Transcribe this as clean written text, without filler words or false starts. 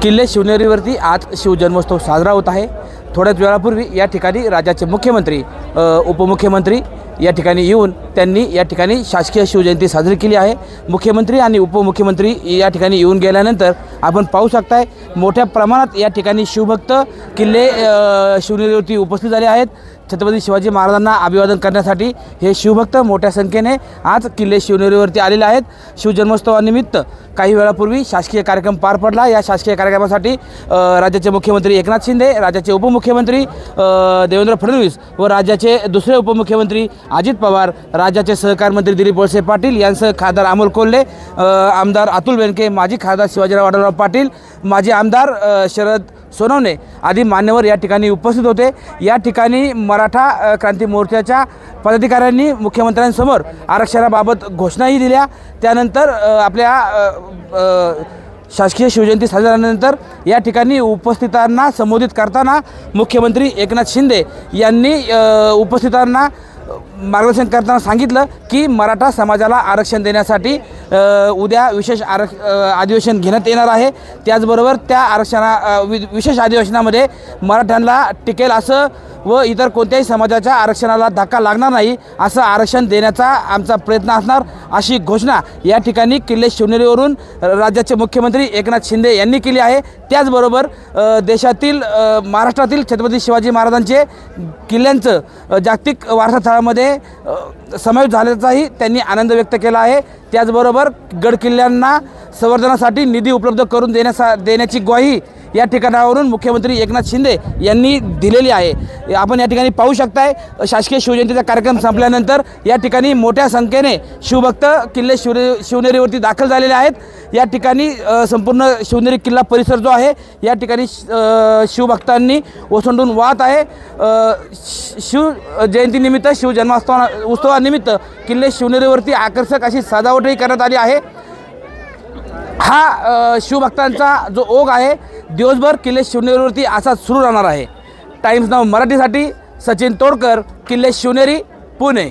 किल्ले शिवनेरीवरती आज शिवजन्मोत्सव साजरा होत आहे। थोड्याच वेळापूर्वी या ठिकाणी राज्याचे मुख्यमंत्री उपमुख्यमंत्री या ठिकाणी येऊन त्यांनी या ठिकाणी शासकीय शिवजयंती साजरी केली आहे। मुख्यमंत्री आणि उपमुख्यमंत्री या ठिकाणी येऊन गेल्यानंतर आपण पाहू शकताय मोठ्या प्रमाणात या ठिकाणी शिवभक्त किल्ले शिवनेरीवरती उपस्थित झाले आहेत। छत्रपती शिवाजी महाराजांना अभिवादन करण्यासाठी हे शिवभक्त मोठ्या संख्येने आज किल्ले शिवनेरीवरती आलेले आहेत। शिवजन्मोत्सवानिमित्त काही वेळापूर्वी शासकीय कार्यक्रम पार पडला। या शासकीय कार्यक्रमासाठी राज्याचे मुख्यमंत्री एकनाथ शिंदे, राज्याचे उपमुख्यमंत्री देवेंद्र फडणवीस व राज्याचे दुसरे उपमुख्यमंत्री अजित पवार, राज्याचे सहकार मंत्री दिलीप वळसे पाटील यांसह खासदार अमोल कोल्हे, आमदार अतुल बेनके, माजी खासदार शिवाजीराव आढळराव पाटील, माजी आमदार शरद सोनवणे आदी मान्यवर या ठिकाणी उपस्थित होते। या ठिकाणी मराठा क्रांती मोर्चाच्या पदाधिकाऱ्यांनी मुख्यमंत्र्यांसमोर आरक्षणाबाबत घोषणाही दिल्या। त्यानंतर आपल्या शासकीय शिवजयंती साजरी झाल्यानंतर या ठिकाणी उपस्थितांना संबोधित करताना मुख्यमंत्री एकनाथ शिंदे यांनी उपस्थितांना मार्गदर्शन करताना सांगितलं की मराठा समाजाला आरक्षण देण्यासाठी उद्या विशेष अधिवेशन घेण्यात येणार आहे। त्याचबरोबर त्या विशेष अधिवेशनामध्ये मराठ्यांना टिकेल असं व इतर कोणत्याही समाजाच्या आरक्षणाला धक्का लागणार नाही असं आरक्षण देण्याचा आमचा प्रयत्न असणार अशी घोषणा या ठिकाणी किल्ले शिवनेरीवरून राज्याचे मुख्यमंत्री एकनाथ शिंदे यांनी केली आहे। त्याचबरोबर देशातील महाराष्ट्रातील छत्रपती शिवाजी महाराजांचे किल्ल्यांचं जागतिक वारसास्थळामध्ये समावेश झाल्याचाही त्यांनी आनंद व्यक्त केला आहे। त्याचबरोबर गड किल्ल्यांना संवर्धनासाठी निधी उपलब्ध करून देण्याची ग्वाही या ठिकाणावरून मुख्यमंत्री एकनाथ शिंदे यांनी दिलेली आहे। आपण या ठिकाणी पाहू शकताय शासकीय शिवजयंतीचा कार्यक्रम संपल्यानंतर या ठिकाणी मोठ्या संख्येने शिवभक्त किल्ले शिवनेरीवरती दाखल झालेले आहेत। या ठिकाणी संपूर्ण शिवनेरी किल्ला परिसर जो आहे या ठिकाणी शिवभक्तांनी ओसंडून वाहत आहे। शिवजयंतीनिमित्त उत्सवानिमित्त किल्ले शिवनेरीवरती आकर्षक अशी सजावटही करण्यात आली आहे। हा शिवभक्तांचा जो ओघ आहे दिवसभर किल्ले शिवनेरीवरती असाच सुरू राहणार आहे। टाइम्स नाव मराठीसाठी सचिन तोडकर, किल्ले शिवनेरी, पुणे।